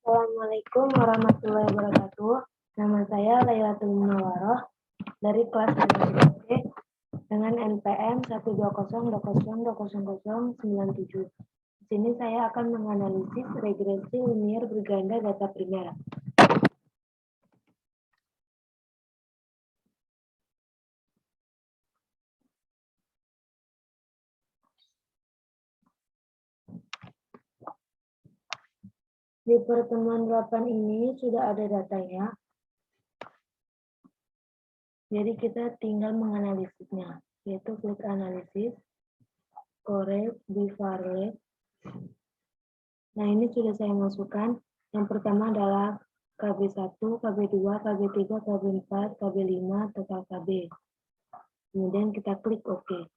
Assalamualaikum warahmatullahi wabarakatuh. Nama saya Lailatul Munawaroh dari kelas 11 SD dengan NPM 120200097. Di sini saya akan menganalisis regresi linier berganda data primer. Di pertemuan 8 ini sudah ada datanya. Jadi kita tinggal menganalisisnya, yaitu klik analisis, correct, bivarlet. Nah, ini sudah saya masukkan. Yang pertama adalah KB1, KB2, KB3, KB4, KB5, total KB. Kemudian kita klik OK.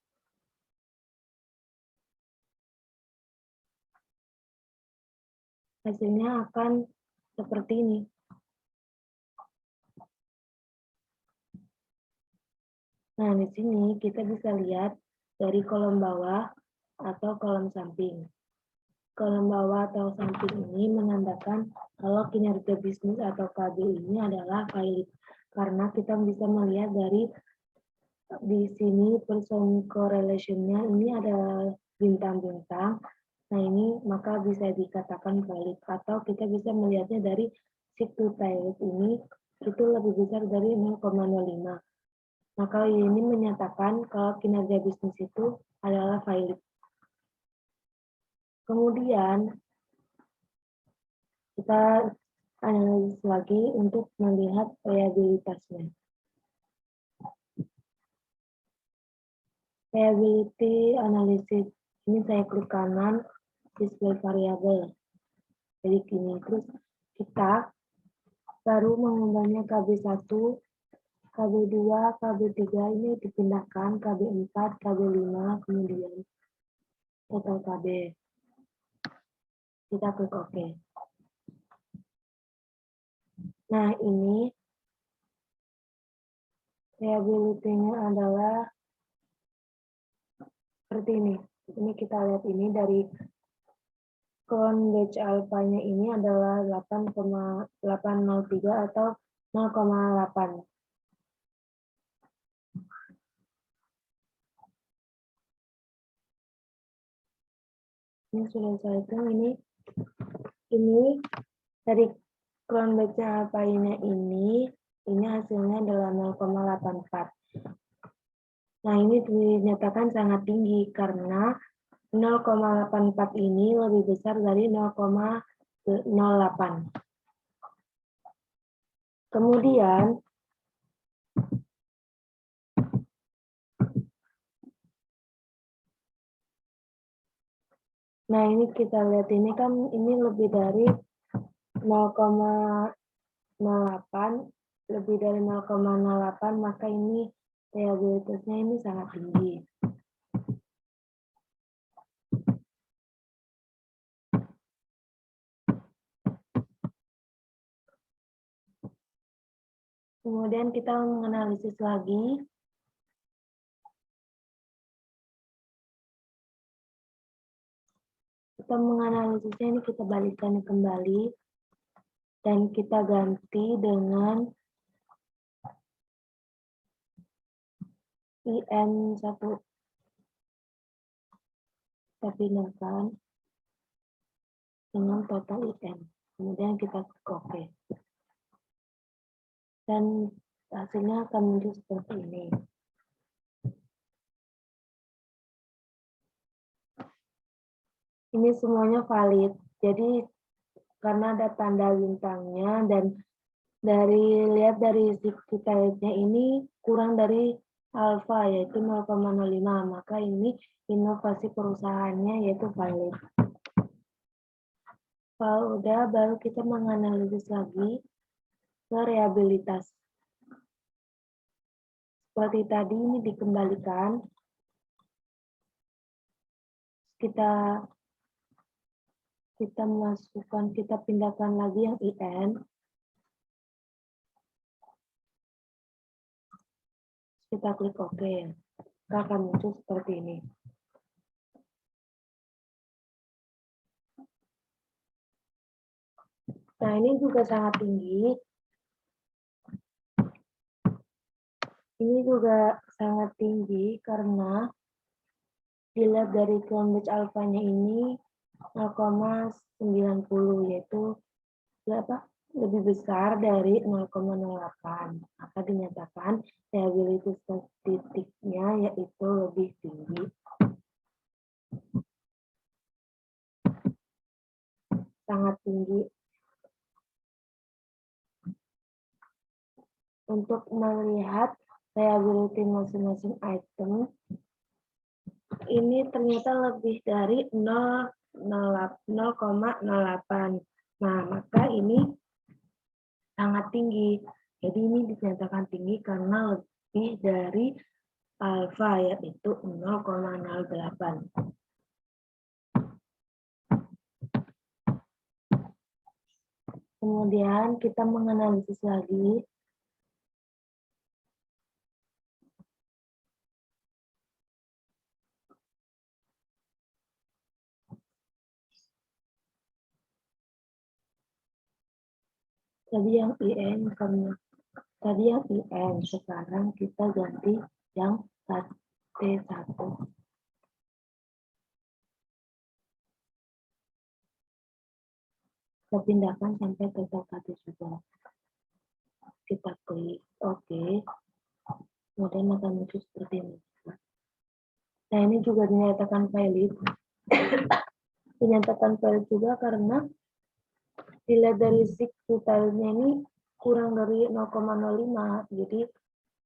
Hasilnya akan seperti ini. Nah, di sini kita bisa lihat dari kolom bawah atau kolom samping. Kolom bawah atau samping ini menandakan kalau kinerja bisnis atau KB ini adalah valid. Karena kita bisa melihat dari di sini person correlation-nya ini ada bintang-bintang. Nah, ini maka bisa dikatakan valid. Atau kita bisa melihatnya dari seek to target ini itu lebih besar dari 0,05. Maka ini menyatakan kalau kinerja bisnis itu adalah valid. Kemudian kita analisis lagi untuk melihat reliabilitasnya. Reliability analysis, ini saya klik kanan, display variable. Jadi gini, terus kita baru mengubahnya KB1, KB2, KB3 ini dipindahkan KB4, KB5, kemudian total KB. Kita klik OK. Nah, ini reliability-nya adalah seperti ini. Ini kita lihat ini dari clone batch alpha-nya ini adalah 8,803 atau 0,8. Ini sudah saya hitung, ini dari clone batch alpha-nya ini hasilnya adalah 0,84. Nah, ini dinyatakan sangat tinggi karena 0,84 ini lebih besar dari 0,08. Kemudian, nah ini kita lihat ini kan ini lebih dari 0,08, lebih dari 0,08, maka ini reliabilitasnya ini sangat tinggi. Kemudian kita menganalisis lagi. Kita menganalisisnya ini kita balikkan kembali dan kita ganti dengan IN1. Kita pindahkan dengan total IN. Kemudian kita klik OK. Dan hasilnya akan muncul seperti ini. Ini semuanya valid. Jadi karena ada tanda bintangnya dan lihat dari kita ini kurang dari alfa yaitu 0,05, maka ini inovasi perusahaannya yaitu valid. Kalau udah baru kita menganalisis lagi ke reliabilitas. Seperti tadi ini dikembalikan. Kita masukkan, kita pindahkan lagi yang IN. Kita klik OK. Akan muncul seperti ini. Nah, ini juga sangat tinggi. Ini juga sangat tinggi karena dilihat dari Cambridge alfanya ini 0,90, yaitu lebih besar dari 0,08. Maka dinyatakan reliability statistiknya yaitu lebih tinggi. Sangat tinggi. Untuk melihat reliability masing-masing item, ini ternyata lebih dari 0,08. Nah, maka ini sangat tinggi. Jadi ini dinyatakan tinggi karena lebih dari alfa, yaitu 0,08. Kemudian kita menganalisis lagi. Tadi yang IN, sekarang kita ganti yang KT1. Kita pindahkan sampai ke KT juga. Kita klik OK. Kemudian akan muncul seperti ini. Nah, ini juga dinyatakan valid. Dinyatakan valid juga karena dilihat dari SIG totalnya ini kurang dari 0,05. Jadi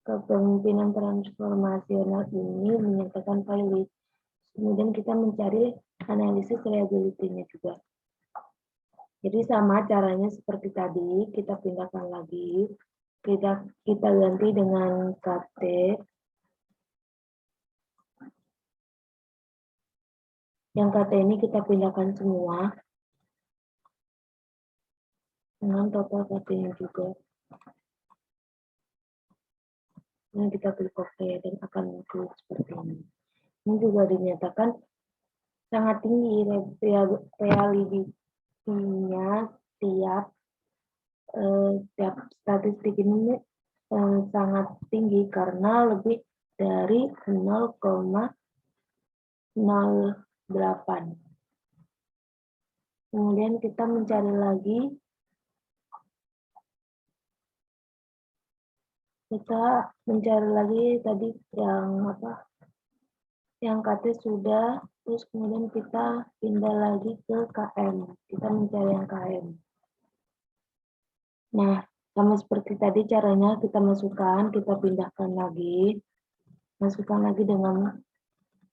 kepemimpinan transformasional ini menyatakan valid. Kemudian kita mencari analisis reliability-nya juga. Jadi sama caranya seperti tadi, kita pindahkan lagi. Kita ganti dengan KT. Yang KT ini kita pindahkan semua. Dengan total KT-nya juga. Nah, kita klik OK dan akan muncul seperti ini. Ini juga dinyatakan sangat tinggi reliability-nya tiap statistik ini sangat tinggi karena lebih dari 0,08. Kemudian kita mencari lagi. Kita mencari lagi tadi yang KT sudah, terus kemudian kita pindah lagi ke KM. Kita mencari yang KM. Nah, sama seperti tadi caranya kita masukkan, kita pindahkan lagi. Masukkan lagi dengan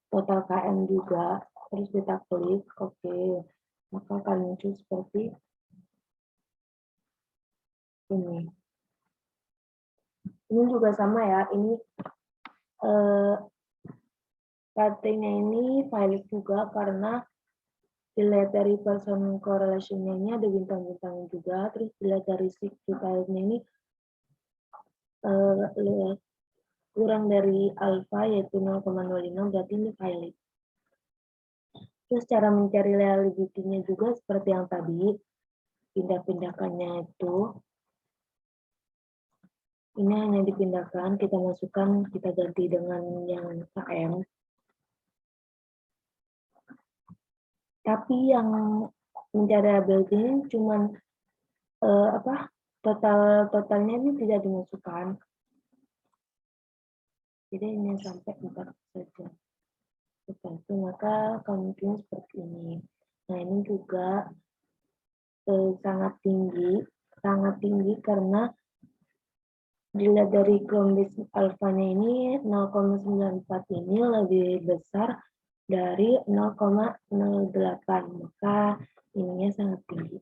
total KM juga. Terus kita klik OK. Maka akan muncul seperti ini. Ini juga sama ya, ini KT-nya ini valid juga karena dilihat dari person correlation-nya ini ada bintang-bintangnya juga, terus dilihat dari signifier-nya ini kurang dari alfa yaitu 0,05, berarti ini valid. Terus cara mencari reliability-nya juga seperti yang tadi, pindah-pindahkannya itu. Ini hanya dipindahkan, kita masukkan, kita ganti dengan yang KM. Tapi yang mencari reliability cuman totalnya ini tidak dimasukkan. Jadi ini sampai 4 saja. Seperti itu, maka kemungkinan seperti ini. Nah, ini juga sangat tinggi karena dilihat dari Cambridge alfanya ini 0,94 ini lebih besar dari 0,08, maka ininya sangat tinggi.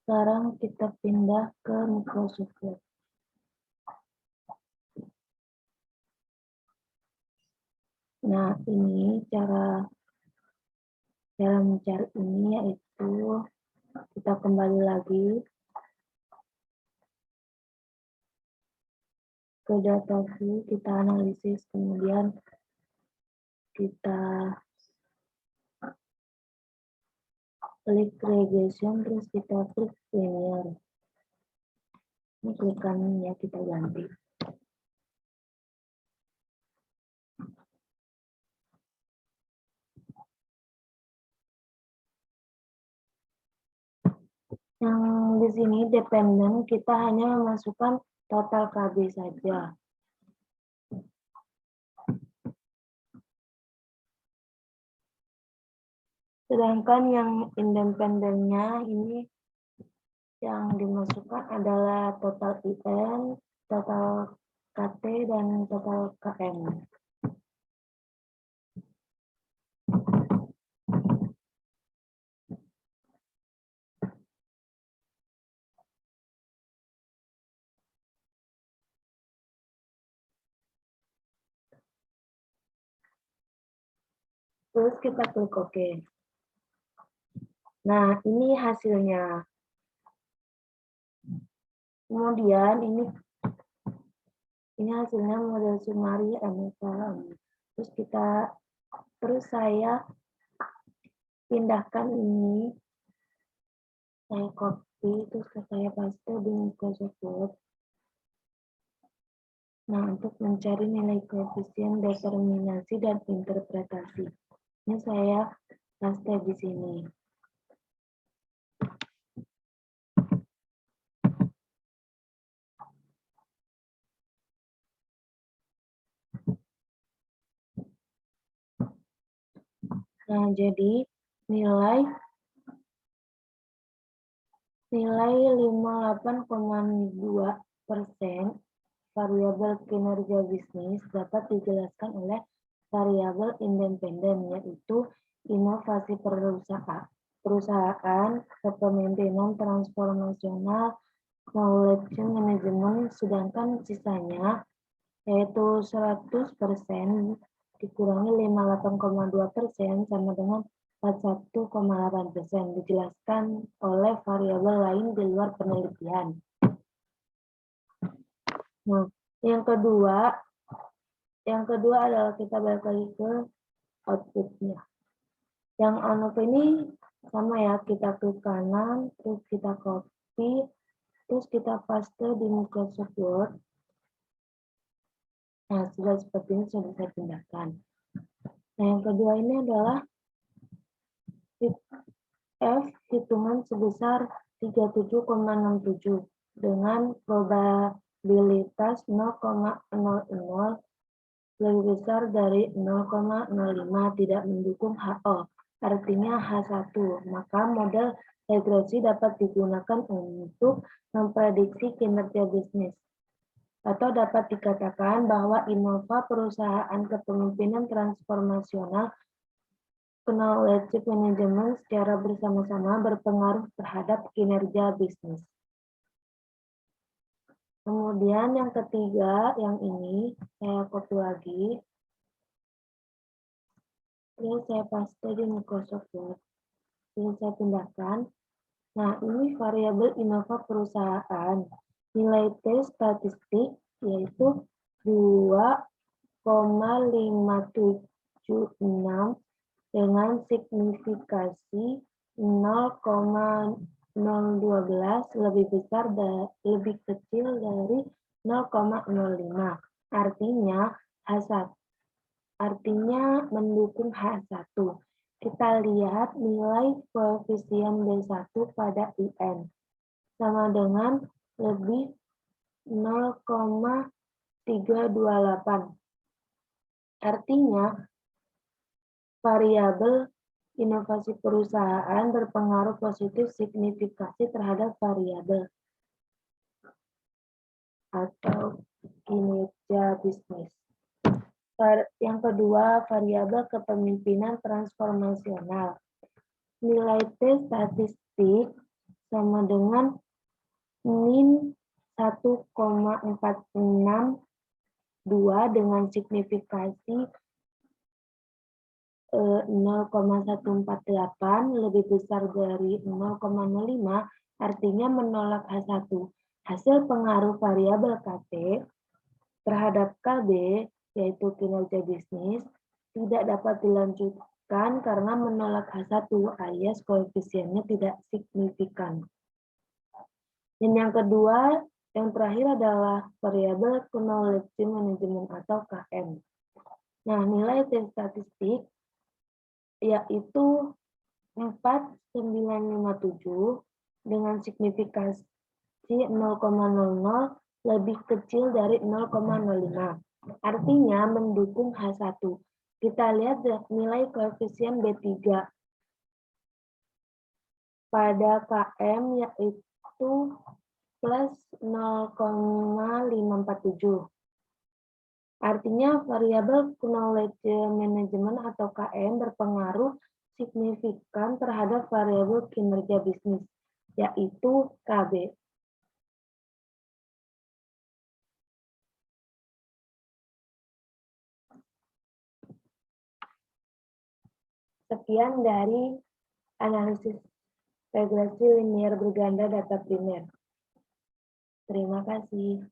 Sekarang kita pindah ke Microsoft Word. Nah, ini cara mencari ini yaitu kita kembali lagi ke data view, kita analisis, kemudian kita klik regression, terus kita klik linear. Ini klikannya kita ganti. Yang di sini dependen, kita hanya memasukkan total KB saja. Sedangkan yang independennya ini yang dimasukkan adalah total IN, total KT, dan total KM. Terus kita klik OK. Nah, ini hasilnya. Kemudian ini hasilnya model Sumari MFA. Terus saya pindahkan ini, saya copy, terus saya paste di Microsoft Word. Nah, untuk mencari nilai koefisien determinasi dan interpretasi. Ini saya paste di sini. Nah, jadi nilai 58,2% variabel kinerja bisnis dapat dijelaskan oleh variabel independen, yaitu inovasi perusahaan, kepemimpinan transformasional, knowledge management, sedangkan sisanya yaitu 100% dikurangi 58,2% sama dengan 41,8%, dijelaskan oleh variabel lain di luar penelitian. Nah, yang kedua adalah kita balik lagi ke outputnya. Yang on-off ini sama ya, kita klik kanan, terus kita copy, terus kita paste di Microsoft Word. Nah, sudah seperti ini sudah saya pindahkan. Nah, yang kedua ini adalah F hitungan sebesar 37,67 dengan probabilitas 0,00 lebih besar dari 0,05 tidak mendukung HO, artinya H1. Maka model regresi dapat digunakan untuk memprediksi kinerja bisnis. Atau dapat dikatakan bahwa Innova perusahaan kepemimpinan transformasional knowledge management secara bersama-sama berpengaruh terhadap kinerja bisnis. Kemudian yang ketiga, yang ini saya copy lagi. Terus saya paste di Microsoft Word. Terus saya pindahkan. Nah, ini variabel Innova perusahaan. Nilai T statistik yaitu 2,576 dengan signifikasi 0,012 lebih kecil dari 0,05. Artinya mendukung H1. Kita lihat nilai koefisien B1 pada IN sama dengan lebih 0,328. Artinya variabel inovasi perusahaan berpengaruh positif signifikasi terhadap variabel atau kinerja bisnis. Yang kedua, variabel kepemimpinan transformasional. nilai T statistik sama dengan min 1,462 dengan signifikasi 0,148 lebih besar dari 0,05, artinya menolak H1. Hasil pengaruh variabel KT terhadap KB, yaitu kinerja bisnis, tidak dapat dilanjutkan karena menolak H1 alias koefisiennya tidak signifikan. Dan yang kedua, yang terakhir adalah variabel knowledge management atau KM. Nah, nilai T statistik yaitu 4,957 dengan signifikasi 0,00 lebih kecil dari 0,05. Artinya mendukung H1. Kita lihat nilai koefisien B3 pada KM yaitu plus 0,547. Artinya variabel knowledge management atau KM berpengaruh signifikan terhadap variabel kinerja bisnis, yaitu KB. Sekian dari analisis regresi linear berganda data primer. Terima kasih.